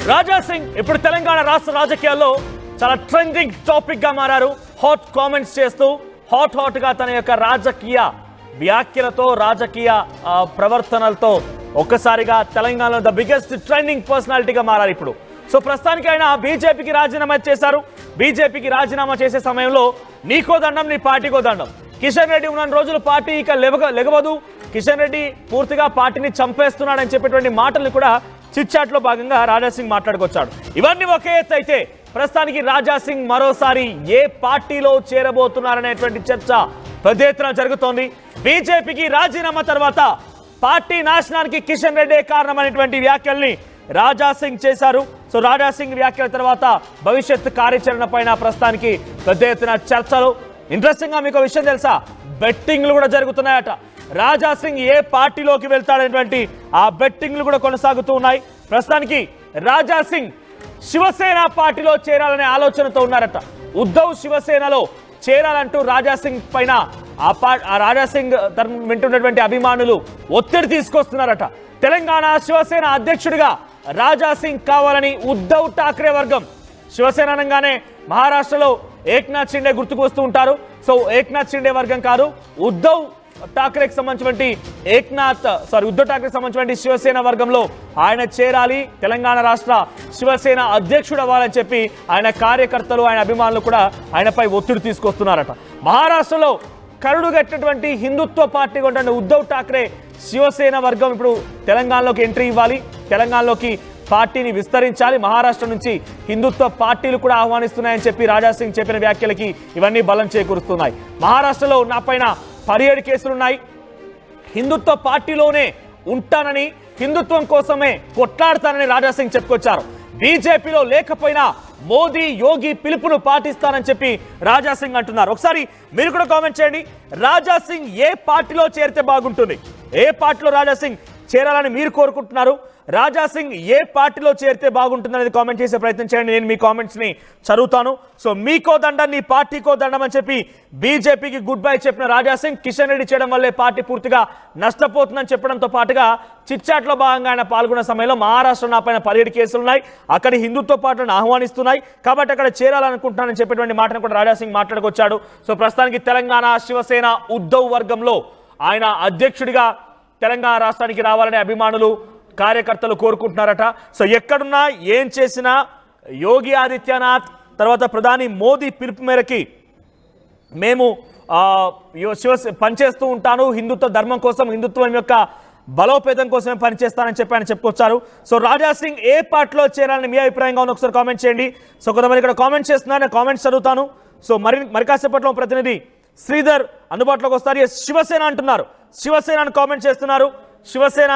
రాజా సింగ్ ఇప్పుడు తెలంగాణ రాష్ట్ర రాజకీయాల్లో చాలా ట్రెండింగ్ టాపిక్ గా మారారు. హాట్ కామెంట్స్ చేస్తూ హాట్ గా తన యొక్క రాజకీయ వ్యాఖ్యలతో రాజకీయ ప్రవర్తనలతో ఒక్కసారిగా తెలంగాణలో ద బిగ్గెస్ట్ ట్రెండింగ్ పర్సనాలిటీగా మారారు ఇప్పుడు. సో ప్రస్తుతానికి ఆయన బీజేపీకి రాజీనామా చేశారు. బీజేపీకి రాజీనామా చేసే సమయంలో నీకో దండం నీ పార్టీకో దండం. కిషన్ రెడ్డి ఉన్న రోజులు పార్టీ ఇక లెగవదు, కిషన్ రెడ్డి పూర్తిగా పార్టీని చంపేస్తున్నాడని చెప్పేటువంటి మాటలు కూడా చిట్ చాట్ లో భాగంగా రాజా సింగ్ మాట్లాడుకొచ్చాడు. ఇవన్నీ ఒకే ఎత్తు అయితే ప్రస్తుతానికి రాజా సింగ్ మరోసారి ఏ పార్టీలో చేరబోతున్నారనేటువంటి చర్చ పెద్ద ఎత్తున జరుగుతోంది. బీజేపీకి రాజీనామా తర్వాత పార్టీ నాశనానికి కిషన్ రెడ్డి కారణమైనటువంటి వ్యాఖ్యల్ని రాజా సింగ్ చేశారు. సో రాజా సింగ్ వ్యాఖ్యల తర్వాత భవిష్యత్ కార్యాచరణ పైన ప్రస్తుతానికి పెద్ద ఎత్తున చర్చలు. ఇంట్రెస్టింగ్ గా మీకు విషయం తెలుసా, బెట్టింగ్లు కూడా జరుగుతున్నాయట. రాజా సింగ్ ఏ పార్టీలోకి వెళ్తాడనేటువంటి ఆ బెట్టింగ్లు కూడా కొనసాగుతూ ఉన్నాయి. ప్రస్తుతానికి రాజా సింగ్ శివసేన పార్టీలో చేరాలనే ఆలోచనతో ఉన్నారట. ఉద్ధవ్ శివసేనలో చేరాలంటూ రాజా సింగ్ పైన ఆ రాజా సింగ్ వింటున్నటువంటి అభిమానులు ఒత్తిడి తీసుకొస్తున్నారట. తెలంగాణ శివసేన అధ్యక్షుడిగా రాజా సింగ్ కావాలని ఉద్ధవ్ ఠాక్రే వర్గం, శివసేన అనగానే మహారాష్ట్రలో ఏక్నాథ్ షిండే గుర్తుకు వస్తూ ఉంటారు. సో ఏక్నాథ్ షిండే వర్గం కాదు, ఉద్ధవ్ ఠాక్రేకి సంబంధించినటువంటి ఉద్ధవ్ ఠాక్రేకి సంబంధించినటువంటి శివసేన వర్గంలో ఆయన చేరాలి, తెలంగాణ రాష్ట్ర శివసేన అధ్యక్షుడు అవ్వాలని చెప్పి ఆయన కార్యకర్తలు ఆయన అభిమానులు కూడా ఆయనపై ఒత్తిడి తీసుకొస్తున్నారట. మహారాష్ట్రలో కరుడుగట్టినటువంటి హిందుత్వ పార్టీ ఉన్నటువంటి ఉద్ధవ్ ఠాక్రే శివసేన వర్గం ఇప్పుడు తెలంగాణలోకి ఎంట్రీ ఇవ్వాలి, తెలంగాణలోకి పార్టీని విస్తరించాలి, మహారాష్ట్ర నుంచి హిందుత్వ పార్టీలు కూడా ఆహ్వానిస్తున్నాయని చెప్పి రాజా సింగ్ చెప్పిన వ్యాఖ్యలకి ఇవన్నీ బలం చేకూరుస్తున్నాయి. మహారాష్ట్రలో నా పైన 17 కేసులున్నాయి, హిందుత్వ పార్టీలోనే ఉంటానని, హిందుత్వం కోసమే కొట్లాడతానని రాజా సింగ్ చెప్పుకొచ్చారు. బీజేపీలో లేకపోయినా మోదీ యోగి పిలుపును పాటిస్తానని చెప్పి రాజా సింగ్ అంటున్నారు. ఒకసారి మీరు కూడా కామెంట్ చేయండి, రాజా సింగ్ ఏ పార్టీలో చేరితే బాగుంటుంది, ఏ పార్టీలో రాజా సింగ్ చేరాలని మీరు కోరుకుంటున్నారు, రాజా సింగ్ ఏ పార్టీలో చేరితే బాగుంటుందనేది కామెంట్ చేసే ప్రయత్నం చేయండి. నేను మీ కామెంట్స్ని చదువుతాను. సో మీకో దండం నీ పార్టీకో దండం అని చెప్పి బీజేపీకి గుడ్ బై చెప్పిన రాజా సింగ్ కిషన్ రెడ్డి చేయడం వల్లే పార్టీ పూర్తిగా నష్టపోతుందని చెప్పడంతో పాటుగా చిట్చాట్లో భాగంగా ఆయన పాల్గొన్న సమయంలో మహారాష్ట్ర నా పైన 17 కేసులున్నాయి, అక్కడి హిందుత్వ పార్టీలను ఆహ్వానిస్తున్నాయి కాబట్టి అక్కడ చేరాలనుకుంటున్నానని చెప్పేటువంటి మాటను కూడా రాజా సింగ్ మాట్లాడుకొచ్చాడు. సో ప్రస్తుతానికి తెలంగాణ శివసేన ఉద్ధవ్ వర్గంలో ఆయన అధ్యక్షుడిగా తెలంగాణ రాష్ట్రానికి రావాలని అభిమానులు కార్యకర్తలు కోరుకుంటున్నారట. సో ఎక్కడున్నా ఏం చేసినా యోగి ఆదిత్యనాథ్ తర్వాత ప్రధాని మోదీ పిలుపు మేరకి మేము పనిచేస్తూ ఉంటాను, హిందుత్వ ధర్మం కోసం, హిందుత్వం యొక్క బలోపేతం కోసమే పనిచేస్తానని చెప్పి ఆయన చెప్పుకొచ్చారు. సో రాజా సింగ్ ఏ పార్టీలో చేరాలని మీ అభిప్రాయంగా ఉన్న ఒకసారి కామెంట్ చేయండి. సో కొంతమంది ఇక్కడ కామెంట్ చేస్తున్నారు, నేను కామెంట్స్ చదువుతాను. సో మరి కాసేపట్లో ప్రతినిధి శ్రీధర్ అందుబాటులోకి వస్తారు. శివసేన అంటున్నారు, శివసేన కామెంట్ చేస్తున్నారు, శివసేన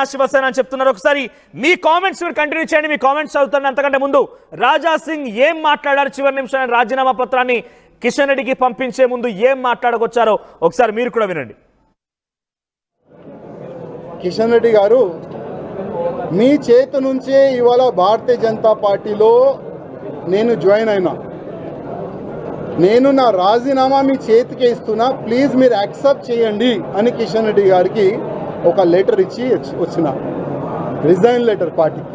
అని చెప్తున్నారు. ఒకసారి మీ కామెంట్స్ మీరు కంటిన్యూ చేయండి, మీ కామెంట్స్ చదువుతాను. అంతకంటే ముందు రాజా సింగ్ ఏం మాట్లాడారు చివరి నిమిషాన్ని రాజీనామా పత్రాన్ని కిషన్ రెడ్డికి పంపించే ముందు ఏం మాట్లాడకొచ్చారో ఒకసారి మీరు కూడా వినండి. కిషన్ రెడ్డి గారు, మీ చేతి నుంచే ఇవాళ భారతీయ జనతా పార్టీలో నేను జాయిన్ అయినా, నేను నా రాజీనామా మీ చేతికే ఇస్తున్నా, ప్లీజ్ మీరు యాక్సెప్ట్ చేయండి అని కిషన్ రెడ్డి గారికి ఒక లెటర్ ఇచ్చి వచ్చిన, రిజైన్ లెటర్ పార్టీకి.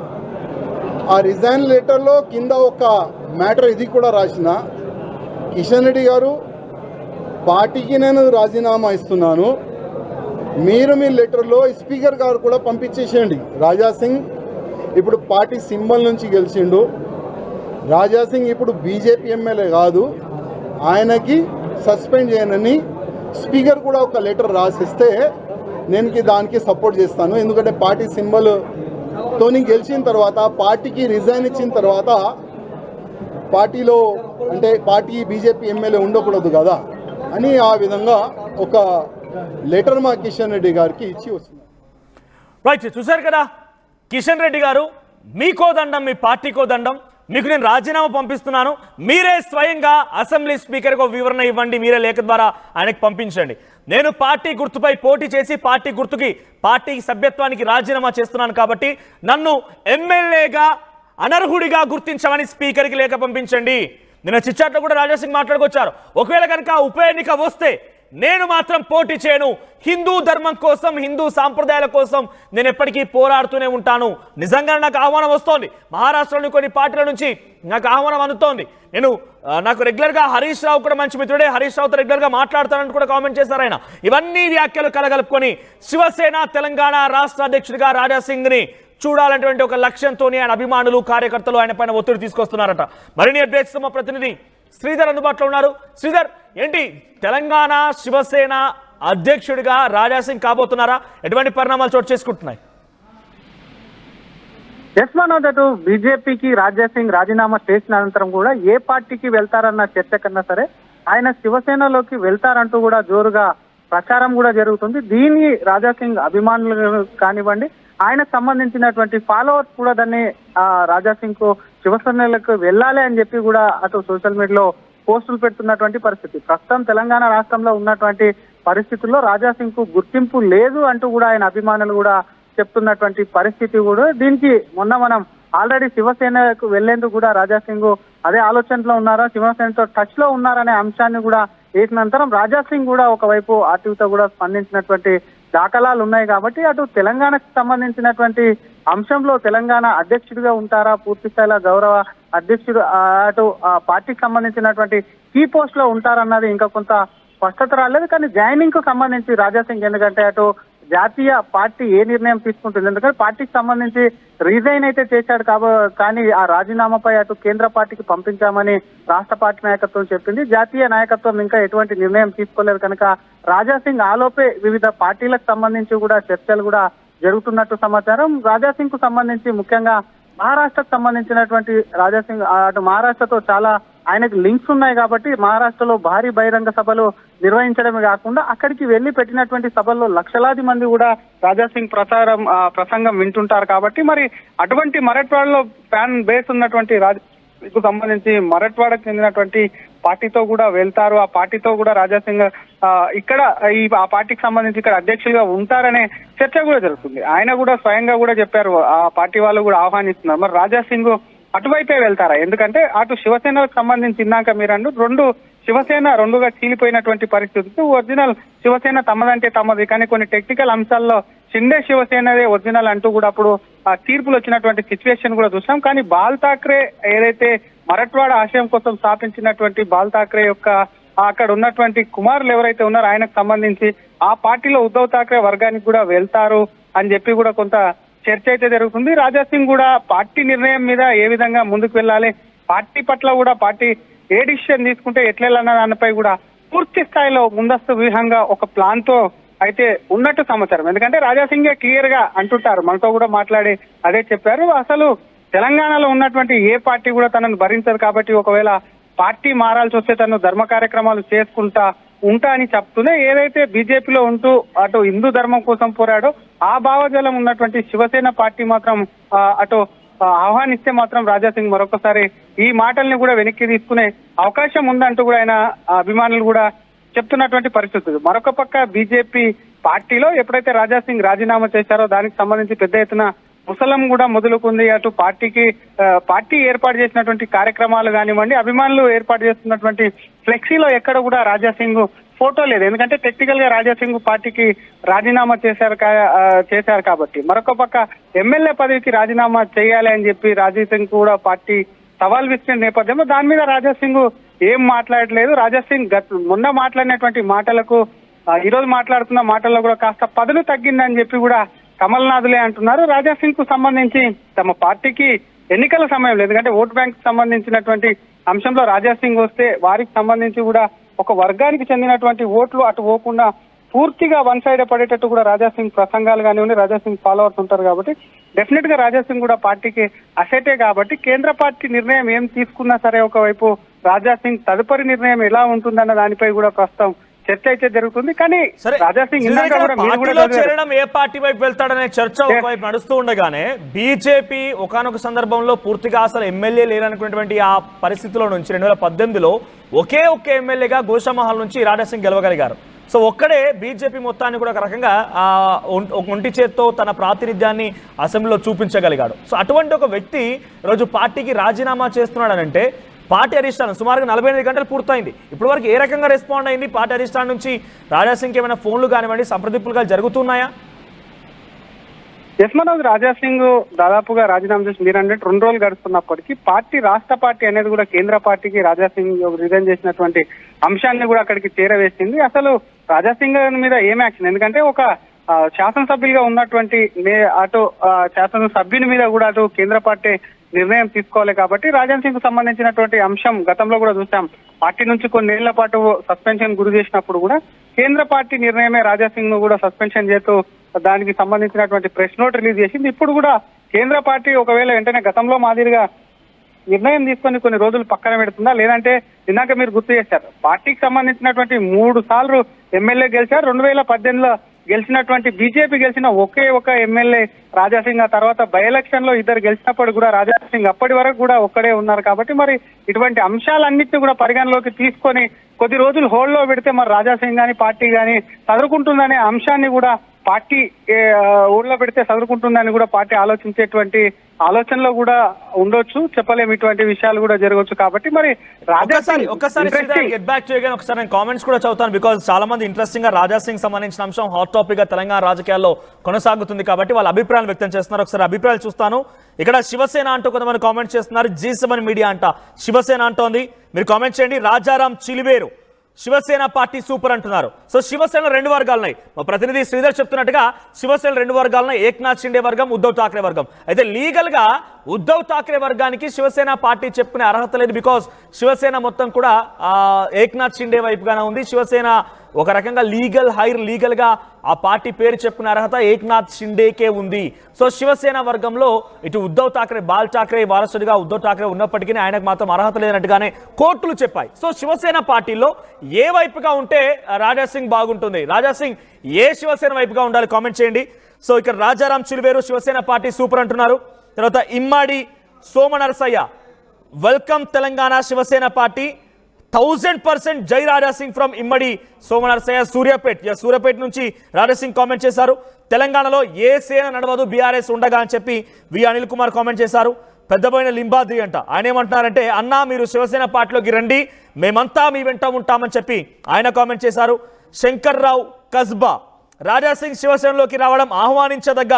ఆ రిజైన్ లెటర్లో కింద ఒక మ్యాటర్ ఇది కూడా రాసిన, కిషన్ రెడ్డి గారు పార్టీకి నేను రాజీనామా ఇస్తున్నాను, మీరు మీ లెటర్లో స్పీకర్ గారు కూడా పంపించేసేయండి. రాజా సింగ్ ఇప్పుడు పార్టీ సింబల్ నుంచి గెలిచిండు, రాజా సింగ్ ఇప్పుడు బీజేపీ ఎమ్మెల్యే కాదు, ఆయనకి సస్పెండ్ చేయనని స్పీకర్ కూడా ఒక లెటర్ రాసిస్తే నేను దానికి సపోర్ట్ చేస్తాను. ఎందుకంటే పార్టీ సింబల్తోని గెలిచిన తర్వాత, పార్టీకి రిజైన్ ఇచ్చిన తర్వాత పార్టీలో అంటే పార్టీ బీజేపీ ఎమ్మెల్యే ఉండకూడదు కదా అని ఆ విధంగా ఒక లెటర్ మా కిషన్ రెడ్డి గారికి ఇచ్చి వస్తుంది. రైట్, చూశారు కదా కిషన్ రెడ్డి గారు, మీకో దండం మీ పార్టీకో దండం, మీకు నేను రాజీనామా పంపిస్తున్నాను, మీరే స్వయంగా అసెంబ్లీ స్పీకర్కు వివరణ ఇవ్వండి, మీరే లేఖ ద్వారా ఆయనకు పంపించండి. నేను పార్టీ గుర్తుపై పోటీ చేసి పార్టీ గుర్తుకి పార్టీ సభ్యత్వానికి రాజీనామా చేస్తున్నాను కాబట్టి నన్ను ఎమ్మెల్యేగా అనర్హుడిగా గుర్తించమని స్పీకర్కి లేఖ పంపించండి. నిన్న చిట్చాట్లో కూడా రాజా సింగ్ మాట్లాడుకొచ్చారు, ఒకవేళ కనుక ఉప ఎన్నిక వస్తే నేను మాత్రం పోటీ చేయను. హిందూ ధర్మం కోసం, హిందూ సాంప్రదాయాల కోసం నేను ఎప్పటికీ పోరాడుతూనే ఉంటాను. నిజంగా నాకు ఆహ్వానం వస్తోంది. మహారాష్ట్రలోని కొన్ని పార్టీల నుంచి నాకు ఆహ్వానం అందుతోంది. నాకు రెగ్యులర్గా హరీష్ రావు కూడా మంచి మిత్రుడే. హరీష్ రావుతో రెగ్యులర్గా మాట్లాడతానని కూడా కామెంట్ చేశారు ఆయన. ఇవన్నీ వ్యాఖ్యలు కలగలుపుకొని శివసేన తెలంగాణ రాష్ట్ర అధ్యక్షుడిగా రాజాసింగ్ని చూడాలనేటువంటి ఒక లక్ష్యంతోనే ఆయన అభిమానులు, కార్యకర్తలు ఆయన పైన ఒత్తిడి తీసుకొస్తున్నారట. మరిన్ని అప్డేట్స్ మా ప్రతినిధి శ్రీధర్ అందుబాటులో ఉన్నారు. శ్రీధర్, ఏంటి తెలంగాణ శివసేన అధ్యక్షుడిగా రాజాసింగ్ కాబోతున్నారా? ఎటువంటి పరిణామాలు చోటు చేసుకుంటున్నాయి? మనోజ్, అటు బీజేపీకి రాజాసింగ్ రాజీనామా చేసిన అనంతరం కూడా ఏ పార్టీకి వెళ్తారన్న చర్చ కన్నా సరే ఆయన శివసేనలోకి వెళ్తారంటూ కూడా జోరుగా ప్రచారం కూడా జరుగుతుంది. దీన్ని రాజాసింగ్ అభిమానులు కానివ్వండి, ఆయనకు సంబంధించినటువంటి ఫాలోవర్స్ కూడా దాన్ని రాజాసింగ్ కు శివసేనలకు వెళ్ళాలి అని చెప్పి కూడా అటు సోషల్ మీడియాలో పోస్టులు పెడుతున్నటువంటి పరిస్థితి. ప్రస్తుతం తెలంగాణ రాష్ట్రంలో ఉన్నటువంటి పరిస్థితుల్లో రాజాసింగ్ కు గుర్తింపు లేదు అంటూ కూడా ఆయన అభిమానులు కూడా చెప్తున్నటువంటి పరిస్థితి కూడా. దీనికి మొన్న మనం ఆల్రెడీ శివసేనకు వెళ్లేందుకు కూడా రాజాసింగ్ అదే ఆలోచనలో ఉన్నారా, శివసేనతో టచ్ లో ఉన్నారనే అంశాన్ని కూడా వేసినంతరం రాజాసింగ్ కూడా ఒకవైపు ఆర్టీవీతో కూడా స్పందించినటువంటి దాఖలాలు ఉన్నాయి. కాబట్టి అటు తెలంగాణకు సంబంధించినటువంటి అంశంలో తెలంగాణ అధ్యక్షుడిగా ఉంటారా, పూర్తి స్థాయిలో గౌరవ అధ్యక్షుడు అటు పార్టీకి సంబంధించినటువంటి కీ పోస్ట్ లో ఉంటారన్నది ఇంకా కొంత స్పష్టత రాలేదు. కానీ జాయినింగ్ కు సంబంధించి రాజాసింగ్, ఎందుకంటే అటు జాతీయ పార్టీ ఏ నిర్ణయం తీసుకుంటుంది, ఎందుకంటే పార్టీకి సంబంధించి రిజైన్ అయితే చేశాడు కానీ ఆ రాజీనామాపై అటు కేంద్ర పార్టీకి పంపించామని రాష్ట్ర పార్టీ నాయకత్వం చెప్పింది. జాతీయ నాయకత్వం ఇంకా ఎటువంటి నిర్ణయం తీసుకోలేదు కనుక రాజాసింగ్ ఆలోపే వివిధ పార్టీలకు సంబంధించి కూడా చర్చలు కూడా జరుగుతున్నట్టు సమాచారం. రాజాసింగ్ కు సంబంధించి ముఖ్యంగా మహారాష్ట్రకు సంబంధించినటువంటి రాజాసింగ్ అటు మహారాష్ట్రతో చాలా ఆయనకు లింక్స్ ఉన్నాయి కాబట్టి మహారాష్ట్రలో భారీ బహిరంగ సభలు నిర్వహించడమే కాకుండా అక్కడికి వెళ్లి పెట్టినటువంటి సభల్లో లక్షలాది మంది కూడా రాజాసింగ్ ప్రసంగం వింటుంటారు. కాబట్టి మరి అటువంటి మరాఠ్వాడలో ఫ్యాన్ బేస్ ఉన్నటువంటి రాజాసింగ్ సంబంధించి మరాఠ్వాడకు చెందినటువంటి పార్టీతో కూడా వెళ్తారు. ఆ పార్టీతో కూడా రాజాసింగ్ ఇక్కడ ఆ పార్టీకి సంబంధించి ఇక్కడ అధ్యక్షులుగా ఉంటారనే చర్చ కూడా జరుగుతుంది. ఆయన కూడా స్వయంగా కూడా చెప్పారు, ఆ పార్టీ వాళ్ళు కూడా ఆహ్వానిస్తున్నారు. మరి రాజాసింగ్ అటువైపే వెళ్తారా? ఎందుకంటే అటు శివసేనకు సంబంధించి ఇందాక మీరు శివసేన రెండుగా చీలిపోయినటువంటి పరిస్థితి. ఒరిజినల్ శివసేన తమదంటే తమది, కానీ కొన్ని టెక్నికల్ అంశాల్లో షిండే శివసేనదే ఒరిజినల్ అంటూ కూడా అప్పుడు తీర్పులు వచ్చినటువంటి సిచ్యువేషన్ కూడా చూసాం. కానీ బాల్ ఠాక్రే ఏదైతే మరాఠ్వాడ ఆశయం కోసం స్థాపించినటువంటి బాల్ ఠాక్రే యొక్క అక్కడ ఉన్నటువంటి కుమారులు ఎవరైతే ఉన్నారో ఆయనకు సంబంధించి ఆ పార్టీలో ఉద్ధవ్ ఠాక్రే వర్గానికి కూడా వెళ్తారు అని చెప్పి కూడా కొంత చర్చ అయితే జరుగుతుంది. రాజాసింగ్ కూడా పార్టీ నిర్ణయం మీద ఏ విధంగా ముందుకు వెళ్ళాలి, పార్టీ పట్ల కూడా పార్టీ ఏ డిసిషన్ తీసుకుంటే ఎట్లెళ్ళన్న దానిపై కూడా పూర్తి స్థాయిలో ముందస్తు వ్యూహంగా ఒక ప్లాన్ తో అయితే ఉన్నట్టు సమాచారం. ఎందుకంటే రాజాసింగే క్లియర్ గా అంటుంటారు, మనతో కూడా మాట్లాడి అదే చెప్పారు, అసలు తెలంగాణలో ఉన్నటువంటి ఏ పార్టీ కూడా తనను భరించదు కాబట్టి ఒకవేళ పార్టీ మారాల్సి వస్తే తను ధర్మ కార్యక్రమాలు చేసుకుంటా ఉంటా అని చెప్తూనే ఏదైతే బీజేపీలో ఉంటూ అటు హిందూ ధర్మం కోసం పోరాడో ఆ భావజాలం ఉన్నటువంటి శివసేన పార్టీ మాత్రం అటు ఆహ్వానిస్తే మాత్రం రాజాసింగ్ మరొకసారి ఈ మాటల్ని కూడా వెనక్కి తీసుకునే అవకాశం ఉందంటూ కూడా ఆయన అభిమానులు కూడా చెప్తున్నటువంటి పరిస్థితులు. మరొక పక్క బీజేపీ పార్టీలో ఎప్పుడైతే రాజాసింగ్ రాజీనామా చేశారో దానికి సంబంధించి పెద్ద ఎత్తున ముసలం కూడా మొదలుకుంది. అటు పార్టీ ఏర్పాటు చేసినటువంటి కార్యక్రమాలు కానివ్వండి, అభిమానులు ఏర్పాటు చేస్తున్నటువంటి ఫ్లెక్సీలో ఎక్కడ కూడా రాజాసింగ్ ఫోటో లేదు. ఎందుకంటే టెక్నికల్ గా రాజాసింగ్ పార్టీకి రాజీనామా చేశారు కాబట్టి. మరొక పక్క ఎమ్మెల్యే పదవికి రాజీనామా చేయాలి అని చెప్పి రాజాసింగ్ కూడా పార్టీ సవాల్ విసిరిన నేపథ్యంలో దాని మీద రాజాసింగ్ ఏం మాట్లాడలేదు. రాజాసింగ్ మొన్న మాట్లాడినటువంటి మాటలకు ఈ రోజు మాట్లాడుతున్న మాటల్లో కూడా కాస్త పదులు తగ్గిందని చెప్పి కూడా కమల్నాథులే అంటున్నారు. రాజాసింగ్ కు సంబంధించి తమ పార్టీకి ఎన్నికల సమయంలో, ఎందుకంటే ఓటు బ్యాంక్ సంబంధించినటువంటి అంశంలో రాజాసింగ్ వస్తే వారికి సంబంధించి కూడా ఒక వర్గానికి చెందినటువంటి ఓట్లు అటు పోకుండా పూర్తిగా వన్ సైడ్ పడేటట్టు కూడా రాజాసింగ్ ప్రసంగాలు కానివ్వండి, రాజాసింగ్ ఫాలోవర్స్ ఉంటారు కాబట్టి డెఫినెట్ గా రాజాసింగ్ కూడా పార్టీకి అసెటే. కాబట్టి కేంద్ర పార్టీ నిర్ణయం ఏం తీసుకున్నా సరే ఒకవైపు రాజాసింగ్ తదుపరి నిర్ణయం ఎలా ఉంటుందన్న దానిపై కూడా ప్రస్తుతం చర్చ అయితే జరుగుతుంది. కానీ రాజాసింగ్ చేరడం ఏ పార్టీ వైపు వెళ్తాడనే చర్చ ఒకవైపు నడుస్తూ ఉండగానే బీజేపీ ఒకానొక సందర్భంలో పూర్తిగా అసలు ఎమ్మెల్యే లేరనుకున్నటువంటి ఆ పరిస్థితిలో నుంచి 2018లో ఒకే ఎమ్మెల్యేగా గోషామహల్ నుంచి రాజాసింగ్ గెలవగలిగారు. సో ఒక్కడే బీజేపీ మొత్తాన్ని కూడా ఒక రకంగా ఒంటి చేత్తో తన ప్రాతినిధ్యాన్ని అసెంబ్లీలో చూపించగలిగాడు. సో అటువంటి ఒక వ్యక్తి రోజు పార్టీకి రాజీనామా చేస్తున్నాడనంటే పార్టీ అధిష్టానం సుమారుగా 48 గంటలు పూర్తయింది. ఇప్పటి వరకు ఏ రకంగా రెస్పాండ్ అయింది పార్టీ అధిష్టానం నుంచి? రాజాసింగ్కి ఏమైనా ఫోన్లు కానివ్వండి, సంప్రదింపులు జరుగుతున్నాయా? మనోజ్, రాజాసింగ్ దాదాపుగా రాజీనామా చేసి మీరు అన్నట్టు 2 రోజులు గడుస్తున్నప్పటికీ రాష్ట్ర పార్టీ అనేది కూడా కేంద్ర పార్టీకి రాజాసింగ్ రిజైన్ చేసినటువంటి అంశాన్ని కూడా అక్కడికి చేరవేసింది. అసలు రాజాసింగ్ మీద ఏం యాక్షన్? ఎందుకంటే ఒక శాసనసభ్యులుగా ఉన్నటువంటి అటు శాసనసభ్యుని మీద కూడా అటు కేంద్ర పార్టీ నిర్ణయం తీసుకోవాలి కాబట్టి రాజాసింగ్ కు సంబంధించినటువంటి అంశం గతంలో కూడా చూసాం. పార్టీ నుంచి కొన్నేళ్ల పాటు సస్పెన్షన్ గురి చేసినప్పుడు కూడా కేంద్ర పార్టీ నిర్ణయమే రాజాసింగ్ ను కూడా సస్పెన్షన్ చేస్తూ దానికి సంబంధించినటువంటి ప్రెస్ నోట్ రిలీజ్ చేసింది. ఇప్పుడు కూడా కేంద్ర పార్టీ ఒకవేళ వెంటనే గతంలో మాదిరిగా నిర్ణయం తీసుకొని కొన్ని రోజులు పక్కన పెడుతుందా, లేదంటే ఇందాక మీరు గుర్తు చేశారు పార్టీకి సంబంధించినటువంటి 3 సార్లు ఎమ్మెల్యే గెలిచారు. 2018లో గెలిచినటువంటి బీజేపీ గెలిచిన ఒకే ఒక ఎమ్మెల్యే రాజాసింగ్. ఆ తర్వాత బై ఎలక్షన్ లో 2 గెలిచినప్పుడు కూడా రాజాసింగ్ అప్పటి వరకు కూడా ఒక్కడే ఉన్నారు. కాబట్టి మరి ఇటువంటి అంశాలన్నింటినీ కూడా పరిగణలోకి తీసుకొని కొద్ది రోజులు హోల్డ్ లో పెడితే మరి రాజాసింగ్ గాని పార్టీ గాని చదువుకుంటుందనే అంశాన్ని కూడా పార్టీ ఊళ్ళో పెడితే చదువుకుంటుందని కూడా పార్టీ ఆలోచించేటువంటి ఆలోచనలో కూడా ఉండొచ్చు. చెప్పలేము, ఇటువంటి విషయాలు కూడా జరగవచ్చు. కాబట్టి మరి ఒకసారి నేను కామెంట్స్ కూడా చదువుతాను, బికాజ్ చాలా మంది ఇంట్రెస్టింగ్ గా రాజాసింగ్ సంబంధించిన అంశం హాట్ టాపిక్ గా తెలంగాణ రాజకీయాల్లో కొనసాగుతుంది కాబట్టి వాళ్ళ అభిప్రాయాలు వ్యక్తం చేస్తున్నారు. ఒకసారి అభిప్రాయాలు చూస్తాను. ఇక్కడ శివసేన అంటూ కొంతమంది కామెంట్ చేస్తున్నారు. G7 మీడియా అంట శివసేన అంటోంది, మీరు కామెంట్ చేయండి. రాజారాం చిలివేరు శివసేన పార్టీ సూపర్ అంటున్నారు. సో శివసేన 2 వర్గాలున్నాయి. మా ప్రతినిధి శ్రీధర్ చెప్తున్నట్టుగా శివసేన 2 వర్గాలున్నాయి. ఏక్నాథ్ షిండే వర్గం, ఉద్ధవ్ ఠాక్రే వర్గం. అయితే లీగల్ గా ఉద్ధవ్ ఠాక్రే వర్గానికి శివసేన పార్టీ చెప్పుకునే అర్హత లేదు, బికాస్ శివసేన మొత్తం కూడా ఏక్నాథ్ షిండే వైపుగానే ఉంది. శివసేన ఒక రకంగా లీగల్ గా ఆ పార్టీ పేరు చెప్పుకునే అర్హత ఏక్నాథ్ షిండేకే ఉంది. సో శివసేన వర్గంలో ఇటు ఉద్ధవ్ ఠాక్రే, బాల్ ఠాక్రే వారసుడిగా ఉద్ధవ్ ఠాక్రే ఉన్నప్పటికీ ఆయనకు మాత్రం అర్హత లేనట్టుగానే కోర్టులు చెప్పాయి. సో శివసేన పార్టీలో ఏ వైపుగా ఉంటే రాజాసింగ్ బాగుంటుంది? రాజాసింగ్ ఏ శివసేన వైపుగా ఉండాలి? కామెంట్ చేయండి. సో ఇక్కడ రాజారాం చిలువేరు శివసేన పార్టీ సూపర్ అంటున్నారు. తర్వాత ఇమ్మాడి సోమనరసయ్య వెల్కమ్ తెలంగాణ శివసేన పార్టీ 1000% జై రాజాసింగ్ ఫ్రమ్ ఇమ్మడి సోమనరసయ్య సూర్యాపేట్ నుంచి రాజాసింగ్ కామెంట్ చేశారు. తెలంగాణలో ఏ సేన నడవదు బీఆర్ఎస్ ఉండగా అని చెప్పి వి అనిల్ కుమార్ కామెంట్ చేశారు. పెద్దబోయిన లింబాద్రి అంట, ఆయన ఏమంటున్నారంటే అన్నా మీరు శివసేన పార్టీలోకి రండి, మేమంతా మీ వెంట ఉంటామని చెప్పి ఆయన కామెంట్ చేశారు. శంకర్ రావు కస్బా రాజాసింగ్ శివసేనలోకి రావడం ఆహ్వానించదగ్గ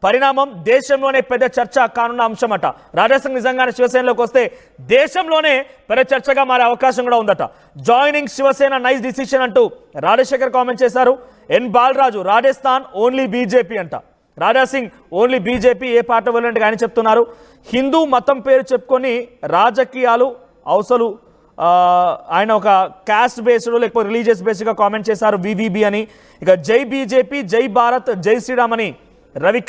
పరిణామం, దేశంలోనే పెద్ద చర్చ కానున్న అంశం అట. రాజాసింగ్ నిజంగానే శివసేనలోకి వస్తే దేశంలోనే పెద్ద చర్చగా మారే అవకాశం కూడా ఉందట. జాయినింగ్ శివసేన నైస్ డిసిషన్ అంటూ రాజశేఖర్ కామెంట్ చేశారు. ఎన్ బాలరాజు రాజస్థాన్ ఓన్లీ బీజేపీ అంట. రాజాసింగ్ ఓన్లీ బీజేపీ, ఏ పార్టీ వెళ్ళంటే ఆయన చెప్తున్నారు. హిందూ మతం పేరు చెప్పుకొని రాజకీయాలు అవసలు ఆయన ఒక క్యాస్ట్ బేస్డ్ లేకపోతే రిలీజియస్ బేస్డ్గా కామెంట్ చేశారు వివిబి అని. ఇక జై బీజేపీ, జై భారత్, జై శ్రీరామ్ అని రవి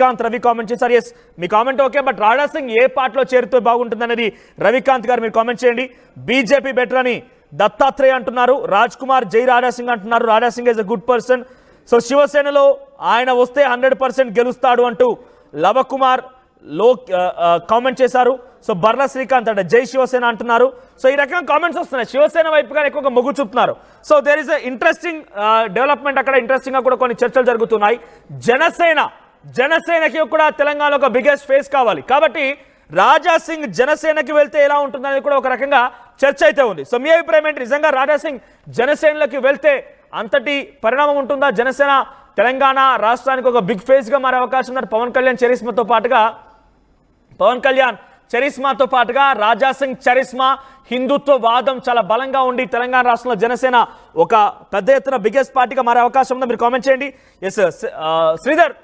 కామెంట్ చేశారు. ఎస్, మీ కామెంట్ ఓకే, బట్ రాజాసింగ్ ఏ పార్టీలో చేరితే బాగుంటుంది అనేది రవికాంత్ గారు మీరు కామెంట్ చేయండి. బీజేపీ బెటర్ అని దత్తాత్రేయ అంటున్నారు. రాజ్ కుమార్ జై రాజాసింగ్ అంటున్నారు. Raja Singh is a good person. So శివసేనలో ఆయన వస్తే 100% గెలుస్తాడు అంటూ లవకుమార్ కామెంట్ చేశారు. సో బర్ల శ్రీకాంత్ అంటే జై శివసేన అంటున్నారు. సో ఈ రకంగా కామెంట్స్ వస్తున్నాయి. శివసేన వైపుగా ఎక్కువగా మొగ్గు చూపుతున్నారు. So there is interesting development అక్కడ. ఇంట్రెస్టింగ్ గా కూడా కొన్ని చర్చలు జరుగుతున్నాయి. జనసేనకి కూడా తెలంగాణలో ఒక బిగ్గెస్ట్ ఫేస్ కావాలి కాబట్టి రాజాసింగ్ జనసేనకి వెళ్తే ఎలా ఉంటుందనేది కూడా ఒక రకంగా చర్చ అయితే ఉంది. సో మీ అభిప్రాయం ఏంటి? నిజంగా రాజాసింగ్ జనసేనలోకి వెళ్తే అంతటి పరిణామం ఉంటుందా? జనసేన తెలంగాణ రాష్ట్రానికి ఒక బిగ్ ఫేస్ గా మారే అవకాశం ఉంది. పవన్ కళ్యాణ్ చరిస్మాతో పాటుగా రాజాసింగ్ చరిస్మా హిందుత్వ వాదం చాలా బలంగా ఉండి తెలంగాణ రాష్ట్రంలో జనసేన ఒక పెద్ద ఎత్తున బిగ్గెస్ట్ పార్టీగా మారే అవకాశం ఉందా? మీరు కామెంట్ చేయండి. Yes Sridhar,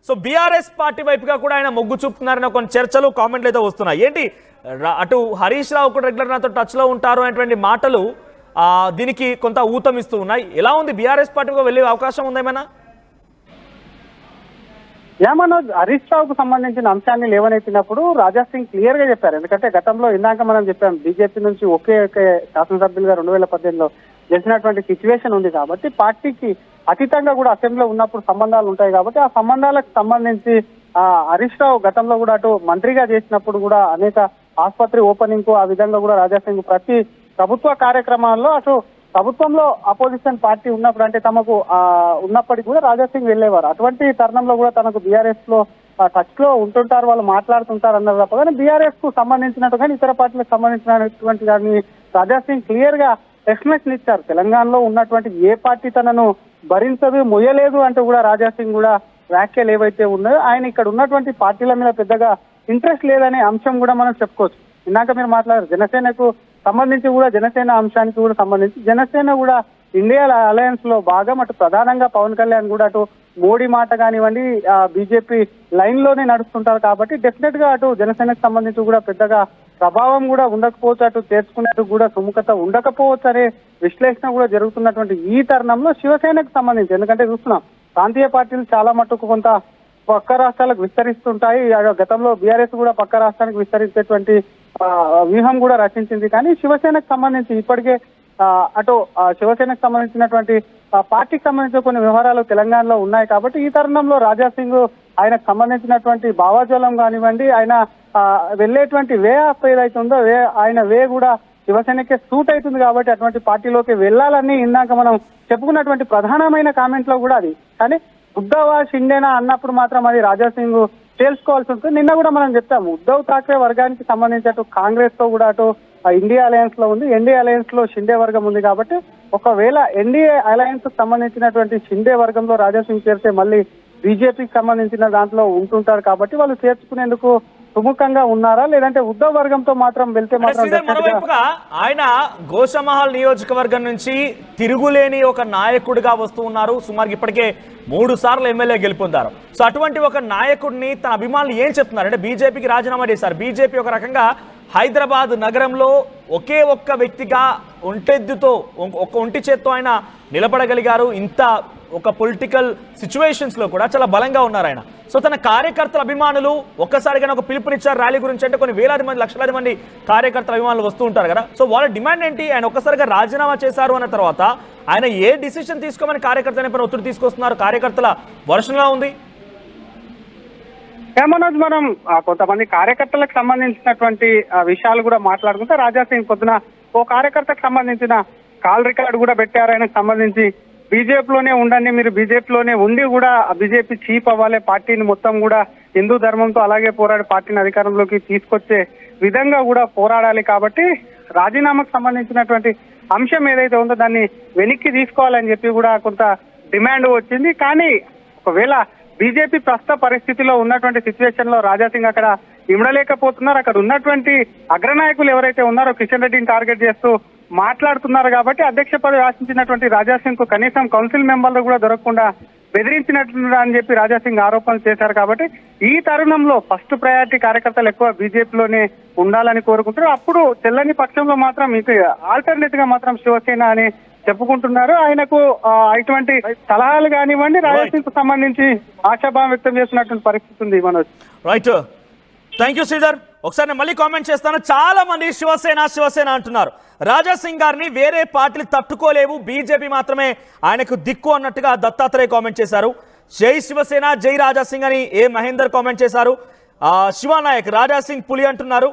so BRS party వైపుగా కూడా ఆయన మొగ్గు చూపుతున్నారని కొన్ని చర్చలు కామెంట్లు అయితే వస్తున్నాయి. ఏంటి అటు హరీష్ రావు కూడా రెగ్యులర్ నాతో టచ్లో ఉంటారు అనేటువంటి మాటలు దీనికి కొంత ఊతమిస్తూ ఉన్నాయి. ఎలా ఉంది బీఆర్ఎస్ పార్టీగా వెళ్ళే అవకాశం ఉందేమైనా? మనోజ్, హరీష్ రావుకు సంబంధించిన అంశాన్ని లేవనెత్తినప్పుడు రాజాసింగ్ క్లియర్ గా చెప్పారు. ఎందుకంటే గతంలో ఇందాక మనం చెప్పాం బీజేపీ నుంచి ఒకే శాసనసభ్యులుగా 2018లో గెలిచినటువంటి సిచ్యువేషన్ ఉంది కాబట్టి పార్టీకి అతీతంగా కూడా అసెంబ్లీలో ఉన్నప్పుడు సంబంధాలు ఉంటాయి కాబట్టి ఆ సంబంధాలకు సంబంధించి హరీష్ రావు గతంలో కూడా అటు మంత్రిగా చేసినప్పుడు కూడా అనేక ఆసుపత్రి ఓపెనింగ్ కు ఆ విధంగా కూడా రాజాసింగ్ ప్రతి ప్రభుత్వ కార్యక్రమాల్లో అటు ప్రభుత్వంలో అపోజిషన్ పార్టీ ఉన్నప్పుడు అంటే తమకు ఉన్నప్పటికీ కూడా రాజాసింగ్ వెళ్ళేవారు. అటువంటి తరుణంలో కూడా తనకు బీఆర్ఎస్ లో టచ్ లో ఉంటుంటారు, వాళ్ళు మాట్లాడుతుంటారు అన్నారు తప్ప కానీ బీఆర్ఎస్ కు సంబంధించినట్టు కానీ ఇతర పార్టీలకు సంబంధించినటువంటి కానీ రాజాసింగ్ క్లియర్ గా ఎక్స్ప్లెనేషన్ ఇచ్చారు. తెలంగాణలో ఉన్నటువంటి ఏ పార్టీ తనను భరించదు, మొయ్యలేదు అంటూ కూడా రాజాసింగ్ కూడా వ్యాఖ్యలు ఏవైతే ఉన్నాయో ఆయన ఇక్కడ ఉన్నటువంటి పార్టీల మీద పెద్దగా ఇంట్రెస్ట్ లేదనే అంశం కూడా మనం చెప్పుకోవచ్చు. ఇందాక మీరు మాట్లాడారు జనసేనకు సంబంధించి కూడా, జనసేన అంశానికి కూడా సంబంధించి జనసేన కూడా ఇండియా అలయన్స్ లో భాగం. అటు ప్రధానంగా పవన్ కళ్యాణ్ కూడా అటు మోడీ మాట కానివ్వండి బీజేపీ లైన్ లోనే నడుస్తుంటారు కాబట్టి డెఫినెట్ గా అటు జనసేనకు సంబంధించి కూడా పెద్దగా ప్రభావం కూడా ఉండకపోవచ్చు, అటు చేర్చుకునేందుకు కూడా సుముఖత ఉండకపోవచ్చు అనే విశ్లేషణ కూడా జరుగుతున్నటువంటి ఈ తరుణంలో శివసేనకు సంబంధించి, ఎందుకంటే చూస్తున్నాం ప్రాంతీయ పార్టీలు చాలా మటుకు కొంత పక్క రాష్ట్రాలకు విస్తరిస్తుంటాయి. గతంలో బీఆర్ఎస్ కూడా పక్క రాష్ట్రానికి విస్తరించేటువంటి వ్యూహం కూడా రచించింది. కానీ శివసేనకు సంబంధించి ఇప్పటికే అటు శివసేనకు సంబంధించినటువంటి పార్టీకి సంబంధించిన కొన్ని వ్యవహారాలు తెలంగాణలో ఉన్నాయి కాబట్టి ఈ తరుణంలో రాజాసింగ్ ఆయనకు సంబంధించినటువంటి భావజాలం కానివ్వండి, ఆయన వెళ్ళేటువంటి వే ఆఫ్ ఏదైతే ఉందో ఆయన వే కూడా శివసేనకే సూట్ అవుతుంది కాబట్టి అటువంటి పార్టీలోకి వెళ్ళాలని ఇందాక మనం చెప్పుకున్నటువంటి ప్రధానమైన కామెంట్ లో కూడా అది. కానీ ఉద్ధవ్ షిండేనా అన్నప్పుడు మాత్రం అది రాజాసింగ్ తెలుసుకోవాల్సి ఉంటుంది. నిన్న కూడా మనం చెప్తాము ఉద్ధవ్ ఠాక్రే వర్గానికి సంబంధించి అటు కాంగ్రెస్ తో కూడా అటు ఇండియా అలయన్స్ లో ఉంది, ఎన్డీఏ అలయన్స్ లో షిండే వర్గం ఉంది కాబట్టి ఒకవేళ ఎన్డీఏ అలయన్స్ కు సంబంధించినటువంటి షిండే వర్గంలో రాజాసింగ్ చేరితే మళ్ళీ బీజేపీకి సంబంధించిన దాంట్లో ఉంటుంటారు కాబట్టి వాళ్ళు చేర్చుకునేందుకు సుముఖంగా ఉన్నారా, లేదంటే ఉద్ధవ్ వర్గంతో మాత్రం వెళ్తే మాత్రం. మరోవైపుగా ఆయన గోషమహల్ నియోజకవర్గం నుంచి తిరుగులేని ఒక నాయకుడిగా వస్తూ ఉన్నారు. సుమారు ఇప్పటికే 3 సార్లు ఎమ్మెల్యే గెలుపొందారు. సో అటువంటి ఒక నాయకుడిని తన అభిమానులు ఏం చెప్తున్నారు అంటే బీజేపీకి రాజీనామా చేశారు. బీజేపీ ఒక రకంగా హైదరాబాద్ నగరంలో ఒకే ఒక్క వ్యక్తిగా ఒంటి చేత్తో ఆయన నిలబడగలిగారు. ఇంత ఒక పొలిటికల్ సిచ్యువేషన్స్ లో కూడా చాలా బలంగా ఉన్నారు ఆయన. సో తన కార్యకర్తల అభిమానులు ఒక్కసారిగా ఒక పిలుపునిచ్చారు ర్యాలీ గురించి అంటే కొన్ని వేలాది మంది లక్షలాది మంది కార్యకర్తల అభిమానులు వస్తూ ఉంటారు కదా. సో వాళ్ళ డిమాండ్ ఏంటి? ఆయన ఒక్కసారిగా రాజీనామా చేశారు అన్న తర్వాత ఆయన ఏ డిసిషన్ తీసుకోమని కార్యకర్తల పైన ఒత్తిడి తీసుకొస్తున్నారు? కార్యకర్తల వర్షంలా ఉంది. మనోజ్, మనం కొంతమంది కార్యకర్తలకు సంబంధించినటువంటి విషయాలు కూడా మాట్లాడుకుంటే రాజాసింగ్ పొద్దున ఓ కార్యకర్తకు సంబంధించిన కాల్ రికార్డు కూడా పెట్టారు. ఆయనకు సంబంధించి బీజేపీలోనే ఉండండి, మీరు బీజేపీలోనే ఉండి కూడా బీజేపీ చీప్ అవ్వాలి, పార్టీని మొత్తం కూడా హిందూ ధర్మంతో అలాగే పోరాడి పార్టీని అధికారంలోకి తీసుకొచ్చే విధంగా కూడా పోరాడాలి కాబట్టి రాజీనామాకు సంబంధించినటువంటి అంశం ఏదైతే ఉందో దాన్ని వెనక్కి తీసుకోవాలని చెప్పి కూడా కొంత డిమాండ్ వచ్చింది. కానీ ఒకవేళ బీజేపీ ప్రస్తుత పరిస్థితిలో ఉన్నటువంటి సిచ్యువేషన్ లో రాజాసింగ్ అక్కడ ఇమడలేకపోతున్నారు. అక్కడ ఉన్నటువంటి అగ్రనాయకులు ఎవరైతే ఉన్నారో కిషన్ రెడ్డిని టార్గెట్ చేస్తూ మాట్లాడుతున్నారు కాబట్టి అధ్యక్ష పదవి ఆశించినటువంటి రాజాసింగ్ కు కనీసం కౌన్సిల్ మెంబర్లు కూడా దొరకకుండా బెదిరించినట్లు అని చెప్పి రాజాసింగ్ ఆరోపణలు చేశారు. కాబట్టి ఈ తరుణంలో ఫస్ట్ ప్రయారిటీ కార్యకర్తలు ఎక్కువ బీజేపీలోనే ఉండాలని కోరుకుంటారు. అప్పుడు చెల్లని పక్షంలో మాత్రం మీకు ఆల్టర్నేట్ గా మాత్రం శివసేన అని చెప్పుకుంటున్నారు. ఆయనకు ఇటువంటి సలహాలు కానివ్వండి రాజాసింగ్ కు సంబంధించి ఆశాభావం వ్యక్తం చేస్తున్నటువంటి పరిస్థితి ఉంది. Manoj, right, thank you Sridhar. ఒకసారి నేను మళ్ళీ కామెంట్ చేస్తాను. చాలా మంది శివసేన అంటున్నారు. రాజాసింగ్ గారిని వేరే పార్టీలు తట్టుకోలేవు, బీజేపీ మాత్రమే ఆయనకు దిక్కు అన్నట్టుగా దత్తాత్రేయ కామెంట్ చేశారు. జై శివసేన, జై రాజాసింగ్ అని ఏ మహేందర్ కామెంట్ చేశారు. శివానాయక్ రాజాసింగ్ పులి అంటున్నారు.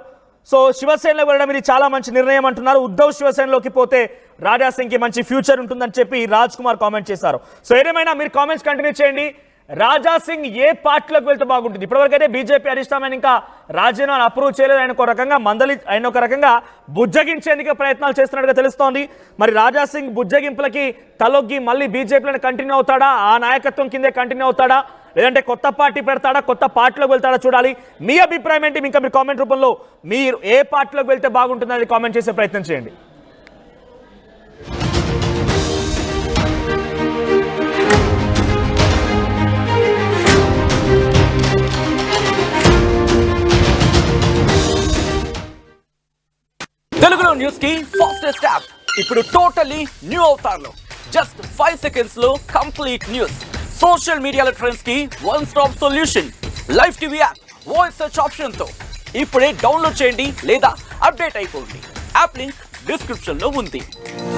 సో శివసేనలో వెళ్ళడం ఇది చాలా మంచి నిర్ణయం అంటున్నారు. ఉద్ధవ్ శివసేనలోకి పోతే రాజాసింగ్కి మంచి ఫ్యూచర్ ఉంటుందని చెప్పి రాజ్ కుమార్ కామెంట్ చేశారు. సో ఏదేమైనా మీరు కామెంట్స్ కంటిన్యూ చేయండి. రాజాసింగ్ ఏ పార్టీలోకి వెళ్తే బాగుంటుంది? ఇప్పటివరకైతే బీజేపీ అధిష్టానం ఇంకా రాజీనామాను అప్రూవ్ చేయలేదు. ఆయన ఒక రకంగా బుజ్జగించేందుకు ప్రయత్నాలు చేస్తున్నట్టుగా తెలుస్తోంది. మరి రాజాసింగ్ బుజ్జగింపులకి తలొగ్గి మళ్ళీ బీజేపీలోనే కంటిన్యూ అవుతాడా, ఆ నాయకత్వం కిందే కంటిన్యూ అవుతాడా, లేదంటే కొత్త పార్టీ పెడతాడా, కొత్త పార్టీలోకి వెళ్తాడా చూడాలి. మీ అభిప్రాయం ఏంటి? ఇంకా మీరు కామెంట్ రూపంలో మీరు ఏ పార్టీలోకి వెళ్తే బాగుంటుందని కామెంట్ చేసే ప్రయత్నం చేయండి. తెలుగులో న్యూస్ కి ఫాస్టెస్ట్ యాప్ ఇప్పుడు టోటలీ న్యూ అవతార్లో జస్ట్ 5 సెకండ్స్ లో కంప్లీట్ న్యూస్, సోషల్ మీడియాలో ట్రెండ్స్ కి one stop solution, live TV app, voice search option తో ఇప్పుడే డౌన్లోడ్ చేయండి లేదా అప్డేట్ అయిపోండి. యాప్ లింక్ డిస్క్రిప్షన్ లో ఉంది.